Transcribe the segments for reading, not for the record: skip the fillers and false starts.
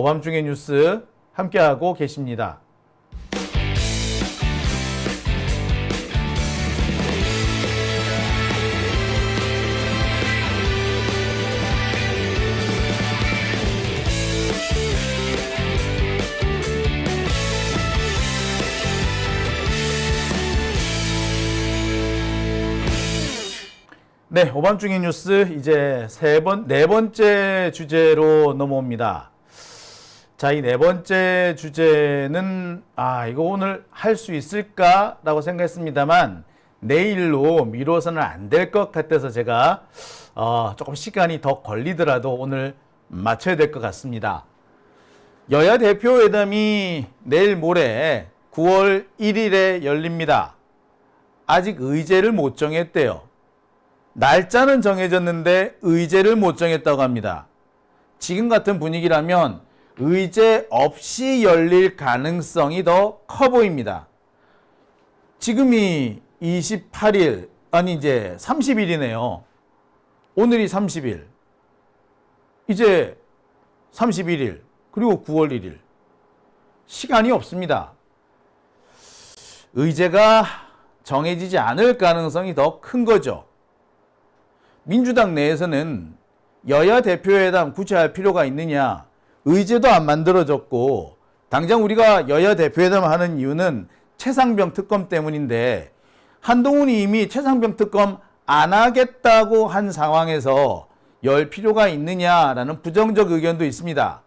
오밤중의 뉴스 함께하고 계십니다. 네, 오밤중의 뉴스 이제 네 번째 주제로 넘어옵니다. 자, 이 네 번째 주제는 이거 오늘 할 수 있을까라고 생각했습니다만 내일로 미뤄서는 안 될 것 같아서 제가 조금 시간이 더 걸리더라도 오늘 맞춰야 될 것 같습니다. 여야 대표회담이 내일 모레 9월 1일에 열립니다. 아직 의제를 못 정했대요. 날짜는 정해졌는데 의제를 못 정했다고 합니다. 지금 같은 분위기라면 의제 없이 열릴 가능성이 더 커 보입니다. 지금이 28일, 이제 30일이네요. 오늘이 30일. 이제 31일, 그리고 9월 1일. 시간이 없습니다. 의제가 정해지지 않을 가능성이 더 큰 거죠. 민주당 내에서는 여야 대표회담 구체할 필요가 있느냐, 의제도 안 만들어졌고 당장 우리가 여야 대표회담 하는 이유는 최상병 특검 때문인데 한동훈이 이미 최상병 특검 안 하겠다고 한 상황에서 열 필요가 있느냐라는 부정적 의견도 있습니다.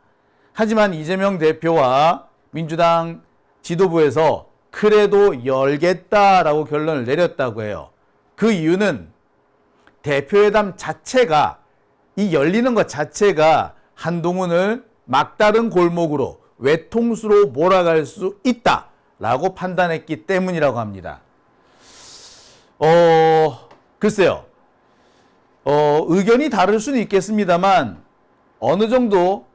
하지만 이재명 대표와 민주당 지도부에서 그래도 열겠다라고 결론을 내렸다고 해요. 그 이유는 대표회담 자체가, 이 열리는 것 자체가 한동훈을 막다른 골목으로 외통수로 몰아갈 수 있다라고 판단했기 때문이라고 합니다. 글쎄요. 의견이 다를 수는 있겠습니다만 어느 정도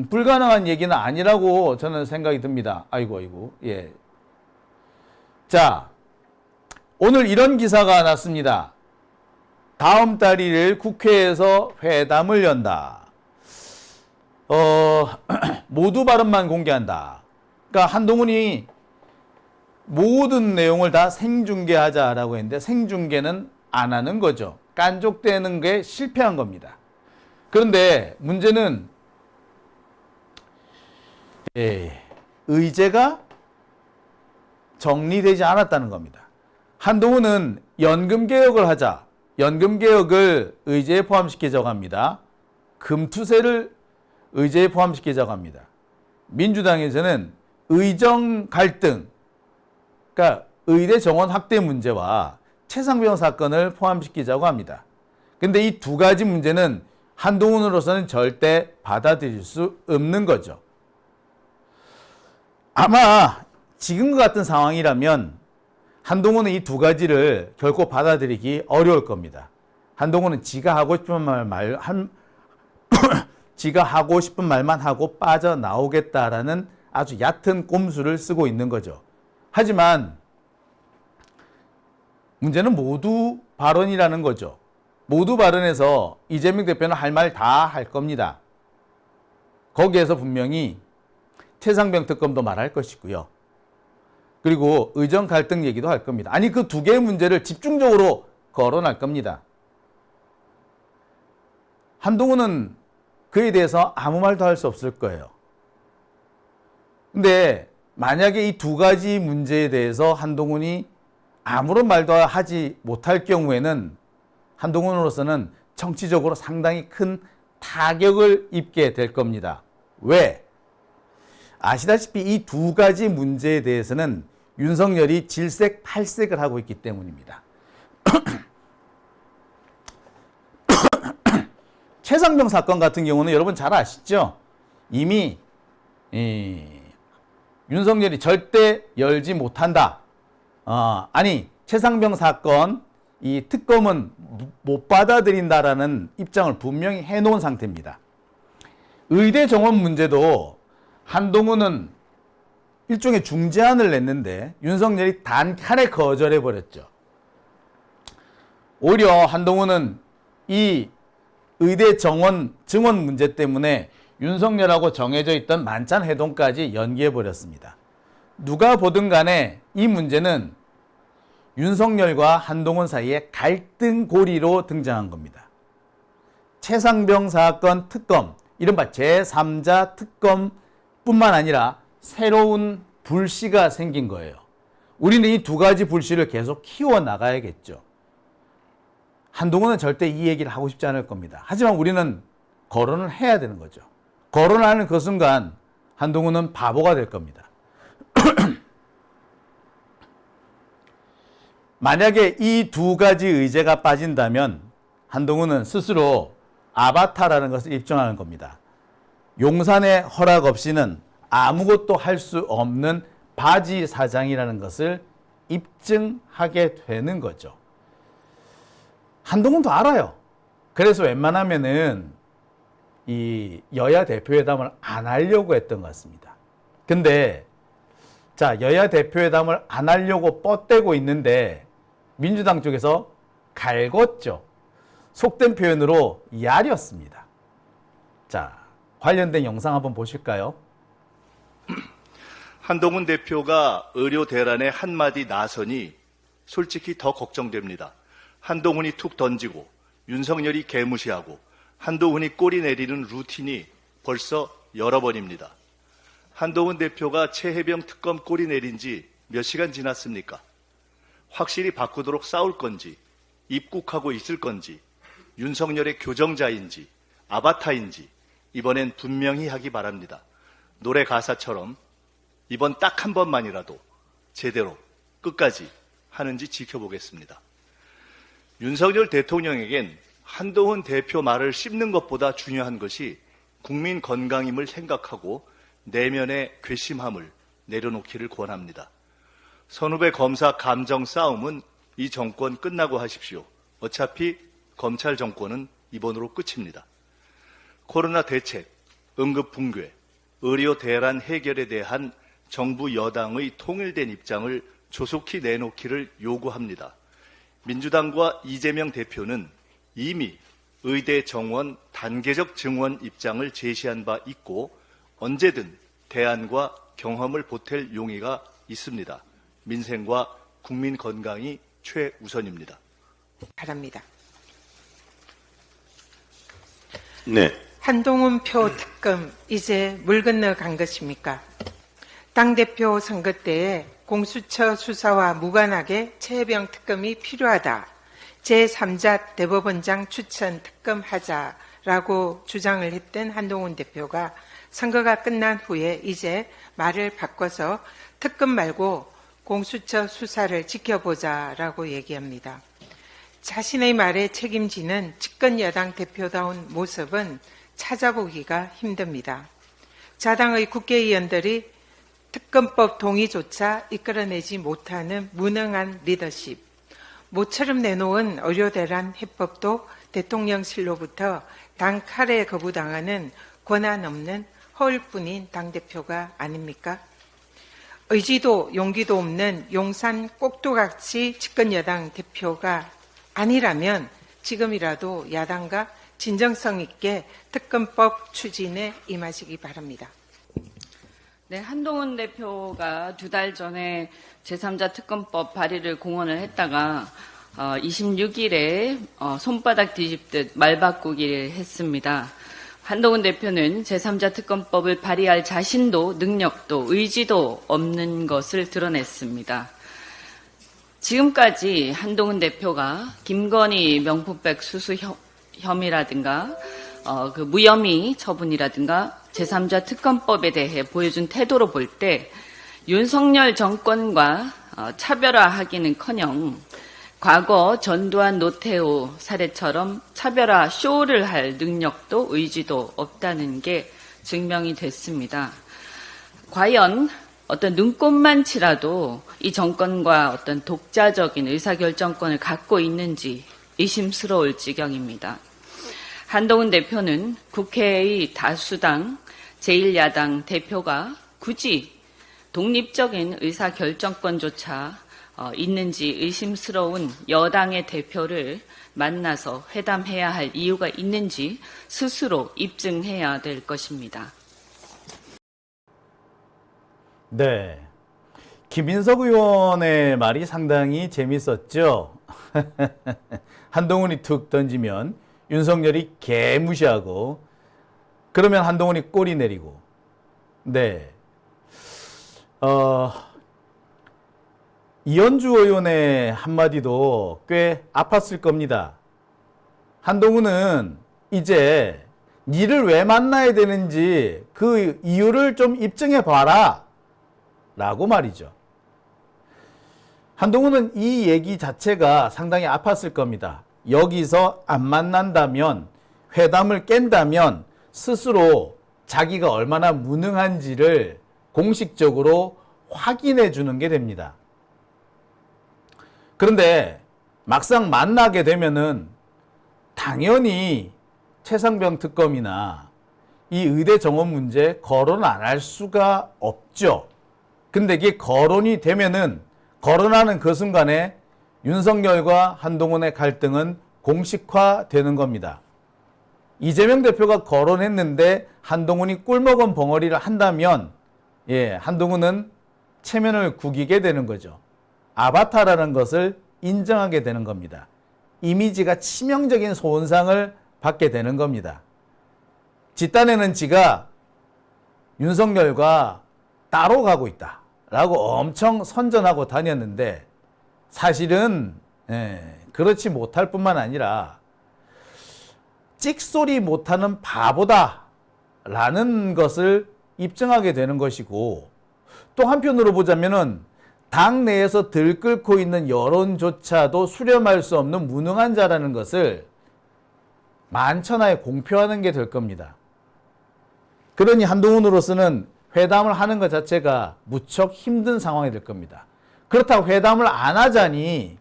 불가능한 얘기는 아니라고 저는 생각이 듭니다. 아이고. 예. 자, 오늘 이런 기사가 났습니다. 다음 달 1일 국회에서 회담을 연다. 모두 발언만 공개한다. 그러니까 한동훈이 모든 내용을 다 생중계하자라고 했는데 생중계는 안 하는 거죠. 깐족되는 게 실패한 겁니다. 그런데 문제는 의제가 정리되지 않았다는 겁니다. 한동훈은 연금개혁을 하자. 연금개혁을 의제에 포함시키자고 합니다. 금투세를 의제에 포함시키자고 합니다. 민주당에서는 의정 갈등, 그러니까 의대 정원 확대 문제와 최상병 사건을 포함시키자고 합니다. 근데 이 두 가지 문제는 한동훈으로서는 절대 받아들일 수 없는 거죠. 아마 지금과 같은 상황이라면 한동훈은 이 두 가지를 결코 받아들이기 어려울 겁니다. 한동훈은 지가 하고 싶은 말만 하고 빠져나오겠다라는 아주 얕은 꼼수를 쓰고 있는 거죠. 하지만 문제는 모두 발언이라는 거죠. 모두 발언에서 이재명 대표는 할 말 다 할 겁니다. 거기에서 분명히 최상병 특검도 말할 것이고요. 그리고 의정 갈등 얘기도 할 겁니다. 아니, 그 두 개의 문제를 집중적으로 거론할 겁니다. 한동훈은 그에 대해서 아무 말도 할 수 없을 거예요. 근데 만약에 이 두 가지 문제에 대해서 한동훈이 아무런 말도 하지 못할 경우에는 한동훈으로서는 정치적으로 상당히 큰 타격을 입게 될 겁니다. 왜? 아시다시피 이 두 가지 문제에 대해서는 윤석열이 질색팔색을 하고 있기 때문입니다. 최상병 사건 같은 경우는 여러분 잘 아시죠? 이미 윤석열이 절대 열지 못한다. 최상병 사건 이 특검은 못 받아들인다라는 입장을 분명히 해놓은 상태입니다. 의대 정원 문제도 한동훈은 일종의 중재안을 냈는데 윤석열이 단칼에 거절해버렸죠. 오히려 한동훈은 이 의대 정원 증원 문제 때문에 윤석열하고 정해져 있던 만찬 회동까지 연기해버렸습니다. 누가 보든 간에 이 문제는 윤석열과 한동훈 사이의 갈등 고리로 등장한 겁니다. 최상병 사건 특검, 이른바 제3자 특검뿐만 아니라 새로운 불씨가 생긴 거예요. 우리는 이 두 가지 불씨를 계속 키워나가야겠죠. 한동훈은 절대 이 얘기를 하고 싶지 않을 겁니다. 하지만 우리는 거론을 해야 되는 거죠. 거론하는 그 순간 한동훈은 바보가 될 겁니다. 만약에 이 두 가지 의제가 빠진다면 한동훈은 스스로 아바타라는 것을 입증하는 겁니다. 용산의 허락 없이는 아무것도 할 수 없는 바지 사장이라는 것을 입증하게 되는 거죠. 한동훈도 알아요. 그래서 웬만하면은 이 여야 대표회담을 안 하려고 했던 것 같습니다. 근데 자, 여야 대표회담을 안 하려고 뻗대고 있는데 민주당 쪽에서 갈궜죠. 속된 표현으로 야렸습니다. 자, 관련된 영상 한번 보실까요? 한동훈 대표가 의료 대란에 한마디 나서니 솔직히 더 걱정됩니다. 한동훈이 툭 던지고 윤석열이 개무시하고 한동훈이 꼬리 내리는 루틴이 벌써 여러 번입니다. 한동훈 대표가 최혜병 특검 꼬리 내린 지 몇 시간 지났습니까? 확실히 바꾸도록 싸울 건지, 입국하고 있을 건지, 윤석열의 교정자인지, 아바타인지 이번엔 분명히 하기 바랍니다. 노래 가사처럼 이번 딱 한 번만이라도 제대로 끝까지 하는지 지켜보겠습니다. 윤석열 대통령에겐 한동훈 대표 말을 씹는 것보다 중요한 것이 국민 건강임을 생각하고 내면의 괘씸함을 내려놓기를 권합니다. 선후배 검사 감정 싸움은 이 정권 끝나고 하십시오. 어차피 검찰 정권은 이번으로 끝입니다. 코로나 대책, 응급 붕괴, 의료 대란 해결에 대한 정부 여당의 통일된 입장을 조속히 내놓기를 요구합니다. 민주당과 이재명 대표는 이미 의대 정원 단계적 증원 입장을 제시한 바 있고 언제든 대안과 경험을 보탤 용의가 있습니다. 민생과 국민 건강이 최우선입니다. 바랍니다. 네. 한동훈 표 특검 이제 물 건너간 것입니까? 당대표 선거 때에 공수처 수사와 무관하게 최혜병 특검이 필요하다. 제3자 대법원장 추천 특검하자라고 주장을 했던 한동훈 대표가 선거가 끝난 후에 이제 말을 바꿔서 특검 말고 공수처 수사를 지켜보자라고 얘기합니다. 자신의 말에 책임지는 집권 여당 대표다운 모습은 찾아보기가 힘듭니다. 자당의 국회의원들이 특검법 동의조차 이끌어내지 못하는 무능한 리더십, 모처럼 내놓은 의료대란 해법도 대통령실로부터 단칼에 거부당하는 권한 없는 허울뿐인 당대표가 아닙니까? 의지도 용기도 없는 용산 꼭두각시 집권여당 대표가 아니라면 지금이라도 야당과 진정성 있게 특검법 추진에 임하시기 바랍니다. 네, 한동훈 대표가 2달 전에 제3자 특검법 발의를 공언을 했다가 26일에 손바닥 뒤집듯 말 바꾸기를 했습니다. 한동훈 대표는 제3자 특검법을 발의할 자신도 능력도 의지도 없는 것을 드러냈습니다. 지금까지 한동훈 대표가 김건희 명품백 수수 혐의라든가 그 무혐의 처분이라든가 제3자 특검법에 대해 보여준 태도로 볼 때 윤석열 정권과 차별화하기는커녕 과거 전두환 노태우 사례처럼 차별화 쇼를 할 능력도 의지도 없다는 게 증명이 됐습니다. 과연 어떤 눈꼽만치라도 이 정권과 어떤 독자적인 의사결정권을 갖고 있는지 의심스러울 지경입니다. 한동훈 대표는 국회의 다수당 제1야당 대표가 굳이 독립적인 의사결정권조차 있는지 의심스러운 여당의 대표를 만나서 회담해야 할 이유가 있는지 스스로 입증해야 될 것입니다. 네. 김인석 의원의 말이 상당히 재밌었죠. 한동훈이 툭 던지면 윤석열이 개무시하고 그러면 한동훈이 꼬리 내리고. 네. 이현주 의원의 한마디도 꽤 아팠을 겁니다. 한동훈은 이제 니를 왜 만나야 되는지 그 이유를 좀 입증해 봐라 라고 말이죠. 한동훈은 이 얘기 자체가 상당히 아팠을 겁니다. 여기서 안 만난다면, 회담을 깬다면 스스로 자기가 얼마나 무능한지를 공식적으로 확인해 주는 게 됩니다. 그런데 막상 만나게 되면은 당연히 최상병 특검이나 이 의대 정원 문제 거론 안 할 수가 없죠. 근데 이게 거론이 되면은 거론하는 그 순간에 윤석열과 한동훈의 갈등은 공식화되는 겁니다. 이재명 대표가 거론했는데 한동훈이 꿀먹은 벙어리를 한다면 한동훈은 체면을 구기게 되는 거죠. 아바타라는 것을 인정하게 되는 겁니다. 이미지가 치명적인 손상을 받게 되는 겁니다. 뒷단에는 지가 윤석열과 따로 가고 있다라고 엄청 선전하고 다녔는데 사실은 그렇지 못할 뿐만 아니라 찍소리 못하는 바보다라는 것을 입증하게 되는 것이고, 또 한편으로 보자면은 당 내에서 들끓고 있는 여론조차도 수렴할 수 없는 무능한 자라는 것을 만천하에 공표하는 게 될 겁니다. 그러니 한동훈으로서는 회담을 하는 것 자체가 무척 힘든 상황이 될 겁니다. 그렇다고 회담을 안 하자니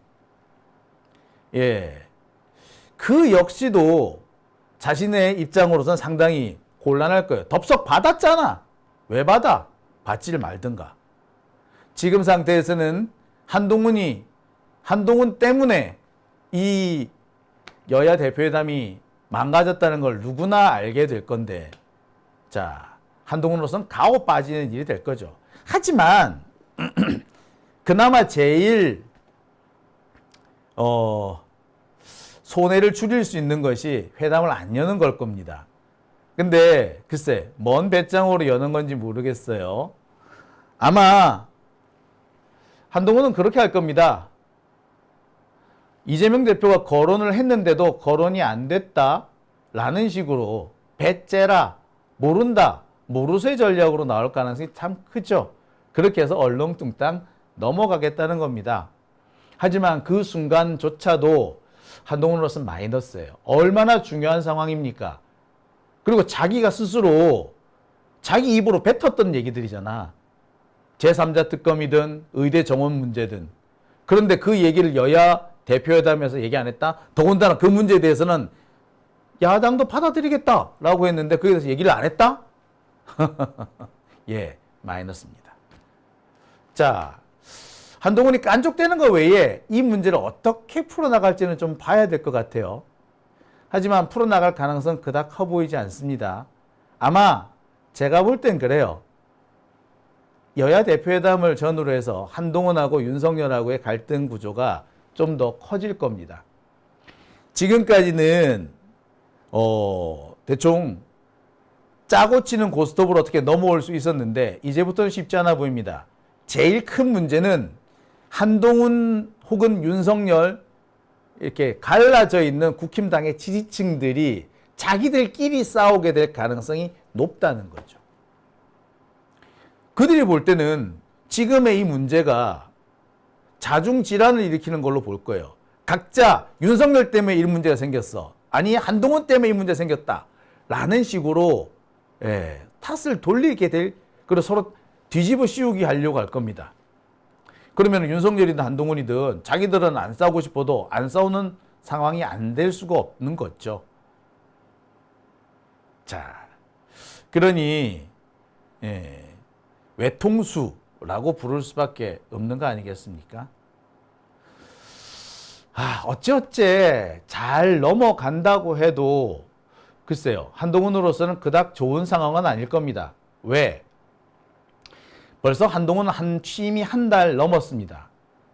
그 역시도 자신의 입장으로서는 상당히 곤란할 거예요. 덥석 받았잖아. 왜 받아? 받지를 말든가. 지금 상태에서는 한동훈 때문에 이 여야 대표회담이 망가졌다는 걸 누구나 알게 될 건데, 자, 한동훈으로서는 가오 빠지는 일이 될 거죠. 하지만 그나마 제일 손해를 줄일 수 있는 것이 회담을 안 여는 걸 겁니다. 근데 글쎄 뭔 배짱으로 여는 건지 모르겠어요. 아마 한동훈은 그렇게 할 겁니다. 이재명 대표가 거론을 했는데도 거론이 안 됐다라는 식으로 배째라, 모른다, 모르쇠 전략으로 나올 가능성이 참 크죠. 그렇게 해서 얼렁뚱땅 넘어가겠다는 겁니다. 하지만 그 순간조차도 한동훈으로서는 마이너스예요. 얼마나 중요한 상황입니까? 그리고 자기가 스스로 자기 입으로 뱉었던 얘기들이잖아. 제3자 특검이든 의대 정원 문제든. 그런데 그 얘기를 여야 대표회담에서 얘기 안 했다? 더군다나 그 문제에 대해서는 야당도 받아들이겠다라고 했는데 거기에 대해서 얘기를 안 했다? 마이너스입니다. 자, 한동훈이 깐족되는 것 외에 이 문제를 어떻게 풀어나갈지는 좀 봐야 될 것 같아요. 하지만 풀어나갈 가능성은 그닥 커 보이지 않습니다. 아마 제가 볼 땐 그래요. 여야 대표회담을 전후로 해서 한동훈하고 윤석열하고의 갈등 구조가 좀 더 커질 겁니다. 지금까지는 대충 짜고 치는 고스톱으로 어떻게 넘어올 수 있었는데 이제부터는 쉽지 않아 보입니다. 제일 큰 문제는 한동훈 혹은 윤석열 이렇게 갈라져 있는 국힘당의 지지층들이 자기들끼리 싸우게 될 가능성이 높다는 거죠. 그들이 볼 때는 지금의 이 문제가 자중질환을 일으키는 걸로 볼 거예요. 각자 윤석열 때문에 이 문제가 생겼어. 아니 한동훈 때문에 이 문제가 생겼다. 라는 식으로 탓을 돌리게 될, 그리고 서로 뒤집어 씌우기 하려고 할 겁니다. 그러면 윤석열이든 한동훈이든 자기들은 안 싸우고 싶어도 안 싸우는 상황이 안 될 수가 없는 거죠. 자, 그러니 외통수라고 부를 수밖에 없는 거 아니겠습니까? 어찌어찌 잘 넘어간다고 해도 글쎄요, 한동훈으로서는 그닥 좋은 상황은 아닐 겁니다. 왜? 벌써 한동훈은 취임이 한 달 넘었습니다.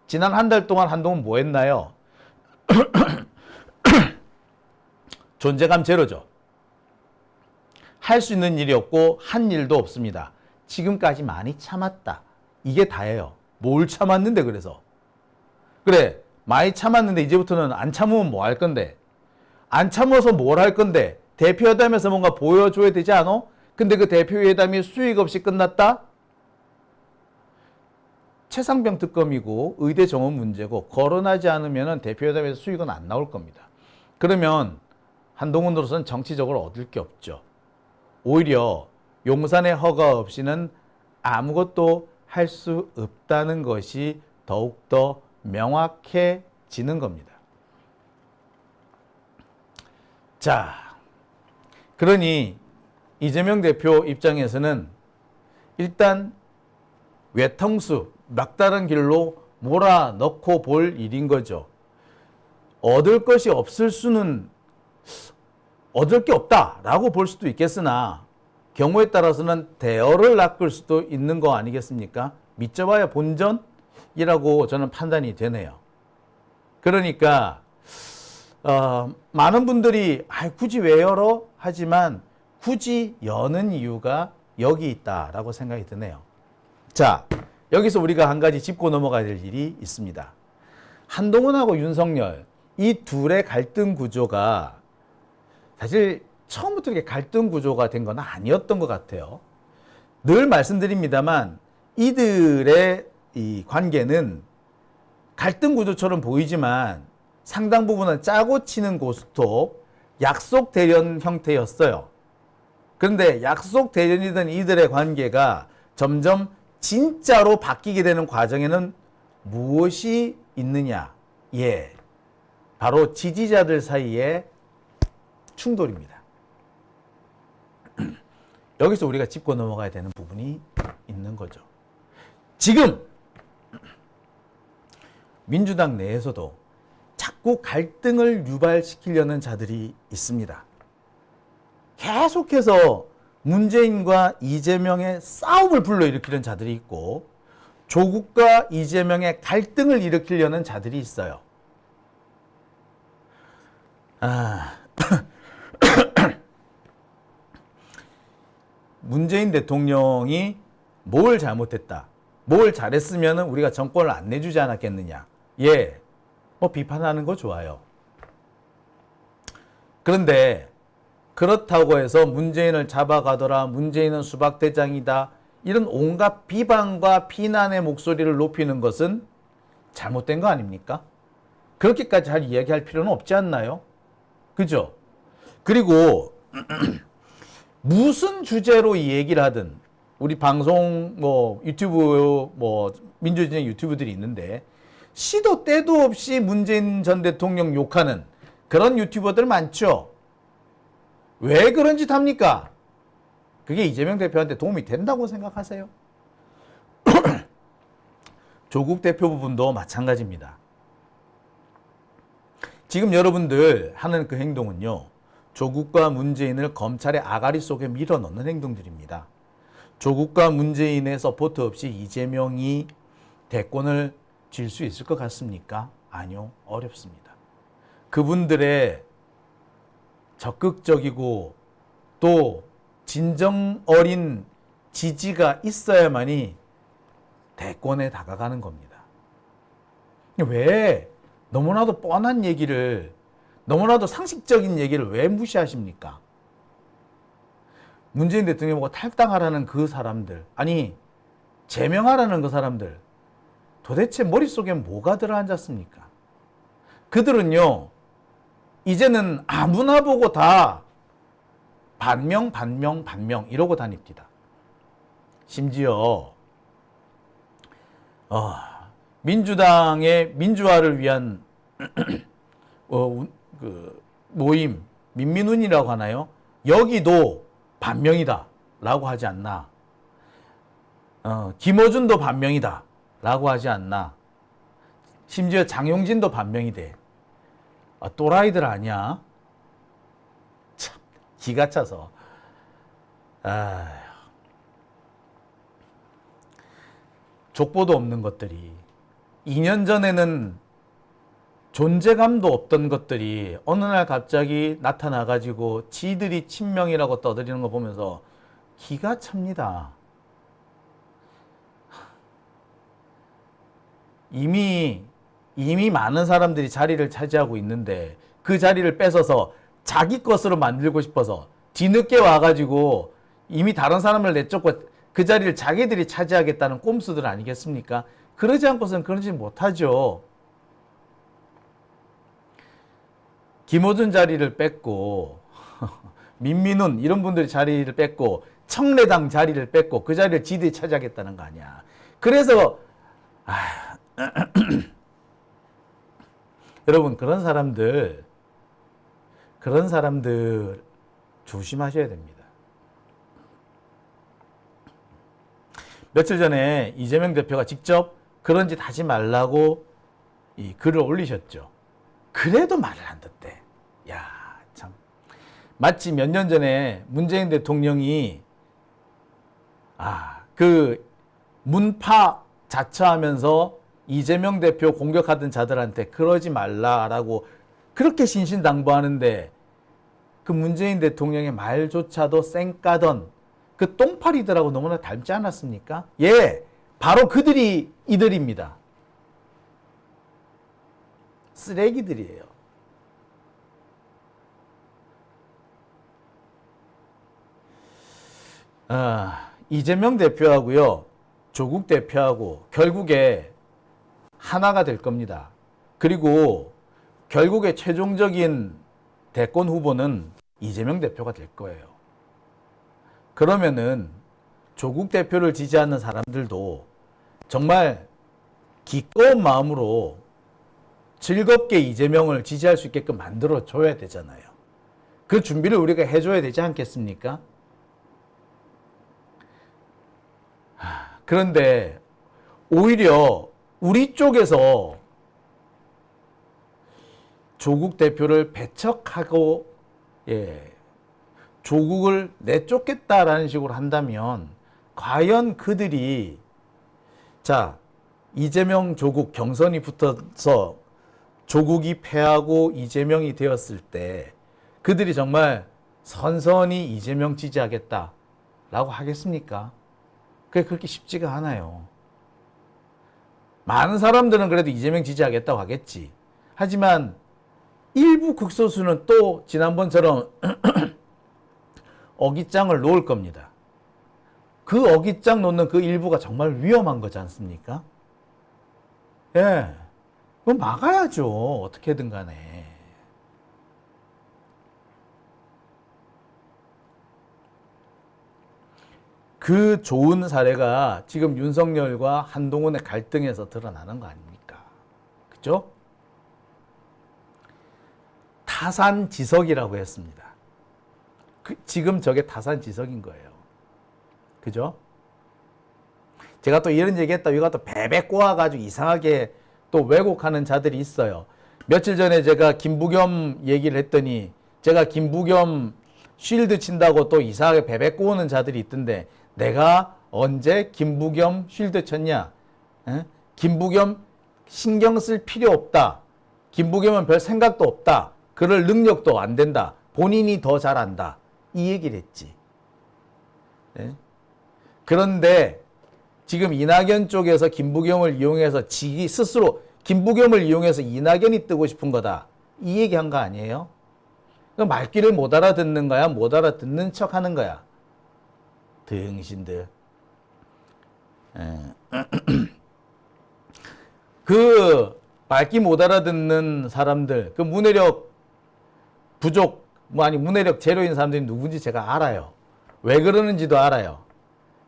지난 한 달 동안 한동훈 뭐 했나요? 존재감 제로죠. 할 수 있는 일이 없고 한 일도 없습니다. 지금까지 많이 참았다. 이게 다예요. 뭘 참았는데 그래서. 그래, 많이 참았는데 이제부터는 안 참으면 뭐 할 건데. 안 참아서 뭘 할 건데. 대표회담에서 뭔가 보여줘야 되지 않아? 근데 그 대표회담이 수익 없이 끝났다? 최상병 특검이고 의대 정원 문제고 거론하지 않으면 대표회담에서 수익은 안 나올 겁니다. 그러면 한동훈으로서는 정치적으로 얻을 게 없죠. 오히려 용산의 허가 없이는 아무것도 할 수 없다는 것이 더욱더 명확해지는 겁니다. 자, 그러니 이재명 대표 입장에서는 일단 외통수, 막다른 길로 몰아넣고 볼 일인 거죠. 얻을 것이 없을 수는 얻을 게 없다라고 볼 수도 있겠으나 경우에 따라서는 대어를 낚을 수도 있는 거 아니겠습니까? 믿져봐야 본전이라고 저는 판단이 되네요. 그러니까 많은 분들이 굳이 왜 열어? 하지만 굳이 여는 이유가 여기 있다라고 생각이 드네요. 자, 여기서 우리가 한 가지 짚고 넘어가야 될 일이 있습니다. 한동훈하고 윤석열 이 둘의 갈등 구조가 사실 처음부터 이렇게 갈등 구조가 된 건 아니었던 것 같아요. 늘 말씀드립니다만 이들의 이 관계는 갈등 구조처럼 보이지만 상당 부분은 짜고 치는 고스톱, 약속 대련 형태였어요. 그런데 약속 대련이던 이들의 관계가 점점 진짜로 바뀌게 되는 과정에는 무엇이 있느냐? 예, 바로 지지자들 사이의 충돌입니다. 여기서 우리가 짚고 넘어가야 되는 부분이 있는 거죠. 지금 민주당 내에서도 자꾸 갈등을 유발시키려는 자들이 있습니다. 계속해서 문재인과 이재명의 싸움을 불러일으키는 자들이 있고 조국과 이재명의 갈등을 일으키려는 자들이 있어요. 문재인 대통령이 뭘 잘못했다, 뭘 잘했으면 우리가 정권을 안 내주지 않았겠느냐. 예, 뭐 비판하는 거 좋아요. 그런데 그렇다고 해서 문재인을 잡아가더라, 문재인은 수박대장이다, 이런 온갖 비방과 비난의 목소리를 높이는 것은 잘못된 거 아닙니까? 그렇게까지 잘 이야기할 필요는 없지 않나요? 그죠? 그리고 무슨 주제로 이 얘기를 하든 우리 방송 유튜브 민주진영 유튜브들이 있는데 시도 때도 없이 문재인 전 대통령 욕하는 그런 유튜버들 많죠. 왜 그런 짓 합니까? 그게 이재명 대표한테 도움이 된다고 생각하세요? 조국 대표 부분도 마찬가지입니다. 지금 여러분들 하는 그 행동은요, 조국과 문재인을 검찰의 아가리 속에 밀어넣는 행동들입니다. 조국과 문재인의 서포트 없이 이재명이 대권을 질 수 있을 것 같습니까? 아니요, 어렵습니다. 그분들의 적극적이고 또 진정 어린 지지가 있어야만이 대권에 다가가는 겁니다. 왜 너무나도 뻔한 얘기를, 너무나도 상식적인 얘기를 왜 무시하십니까? 문재인 대통령 보고 탈당하라는 그 사람들, 아니 제명하라는 그 사람들, 도대체 머릿속에 뭐가 들어앉았습니까? 그들은요, 이제는 아무나 보고 다 반명 이러고 다닙니다. 심지어 민주당의 민주화를 위한 그 모임 민민운이라고 하나요? 여기도 반명이다 라고 하지 않나. 김어준도 반명이다 라고 하지 않나. 심지어 장용진도 반명이 돼. 또라이들 아니야? 참 기가 차서. 족보도 없는 것들이 2년 전에는 존재감도 없던 것들이 어느 날 갑자기 나타나가지고 지들이 친명이라고 떠들이는 거 보면서 기가 찹니다. 이미 많은 사람들이 자리를 차지하고 있는데 그 자리를 뺏어서 자기 것으로 만들고 싶어서 뒤늦게 와가지고 이미 다른 사람을 내쫓고 그 자리를 자기들이 차지하겠다는 꼼수들 아니겠습니까? 그러지 않고서는 그러지 못하죠. 김어준 자리를 뺏고 민민훈 이런 분들이 자리를 뺏고 청래당 자리를 뺏고 그 자리를 지들이 차지하겠다는 거 아니야. 그래서 여러분 그런 사람들 조심하셔야 됩니다. 며칠 전에 이재명 대표가 직접 그런 짓 하지 말라고 이 글을 올리셨죠. 그래도 말을 안 듣대. 야, 참. 마치 몇 년 전에 문재인 대통령이 그 문파 자처하면서 이재명 대표 공격하던 자들한테 그러지 말라라고 그렇게 신신당부하는데 그 문재인 대통령의 말조차도 쌩까던 그 똥파리들하고 너무나 닮지 않았습니까? 예, 바로 그들이 이들입니다. 쓰레기들이에요. 이재명 대표하고요, 조국 대표하고 결국에 하나가 될 겁니다. 그리고 결국에 최종적인 대권 후보는 이재명 대표가 될 거예요. 그러면은 조국 대표를 지지하는 사람들도 정말 기꺼운 마음으로 즐겁게 이재명을 지지할 수 있게끔 만들어줘야 되잖아요. 그 준비를 우리가 해줘야 되지 않겠습니까? 그런데 오히려 우리 쪽에서 조국 대표를 배척하고 조국을 내쫓겠다라는 식으로 한다면 과연 그들이 이재명 조국 경선이 붙어서 조국이 패하고 이재명이 되었을 때 그들이 정말 선선히 이재명 지지하겠다라고 하겠습니까? 그게 그렇게 쉽지가 않아요. 많은 사람들은 그래도 이재명 지지하겠다고 하겠지. 하지만 일부 극소수는 또 지난번처럼 어깃장을 놓을 겁니다. 그 어깃장 놓는 그 일부가 정말 위험한 거지 않습니까? 예. 그거 막아야죠. 어떻게든 간에. 그 좋은 사례가 지금 윤석열과 한동훈의 갈등에서 드러나는 거 아닙니까? 그죠? 타산지석이라고 했습니다. 지금 저게 타산지석인 거예요. 그죠? 제가 또 이런 얘기 했다, 이거 또 베베 꼬아가지고 이상하게 또 왜곡하는 자들이 있어요. 며칠 전에 제가 김부겸 얘기를 했더니 제가 김부겸 쉴드 친다고 또 이상하게 베베 꼬우는 자들이 있던데 내가 언제 김부겸 쉴드 쳤냐? 에? 김부겸 신경 쓸 필요 없다. 김부겸은 별 생각도 없다. 그럴 능력도 안 된다. 본인이 더 잘한다. 이 얘기를 했지. 에? 그런데 지금 이낙연 쪽에서 김부겸을 이용해서 지기 스스로 김부겸을 이용해서 이낙연이 뜨고 싶은 거다. 이 얘기한 거 아니에요? 그럼 말귀를 못 알아듣는 거야? 못 알아듣는 척 하는 거야? 등신들. 그 말귀 못 알아듣는 사람들, 그 문해력 부족, 문해력 제로인 사람들이 누군지 제가 알아요. 왜 그러는지도 알아요.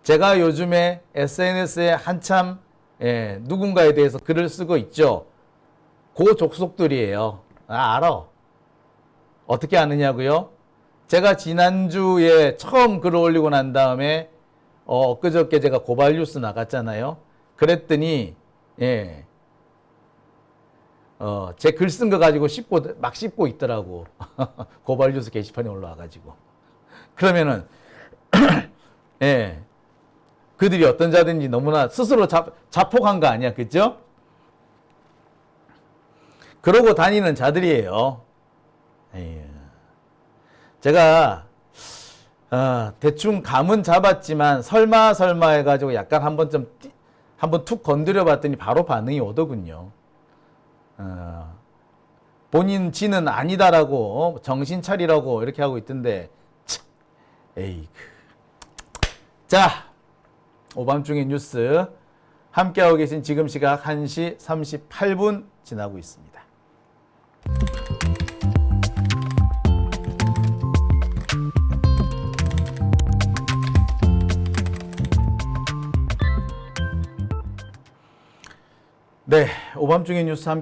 제가 요즘에 SNS에 한참 누군가에 대해서 글을 쓰고 있죠. 그 족속들이에요. 알아. 어떻게 아느냐고요? 제가 지난주에 처음 글을 올리고 난 다음에 그저께 제가 고발 뉴스 나갔잖아요. 그랬더니 제 글 쓴 거 가지고 막 씹고 있더라고. 고발 뉴스 게시판에 올라와가지고. 그러면은, 예. 그들이 어떤 자든지 너무나 스스로 자폭한 거 아니야. 그죠? 그러고 다니는 자들이에요. 에휴. 제가, 대충 감은 잡았지만, 설마 해가지고 약간 한번 툭 건드려 봤더니 바로 반응이 오더군요. 본인 지는 아니다라고, 정신 차리라고 이렇게 하고 있던데, 참, 에이. 자, 오밤중의 뉴스. 함께하고 계신 지금 시각 1시 38분 지나고 있습니다. 네, 오밤중의 뉴스 함께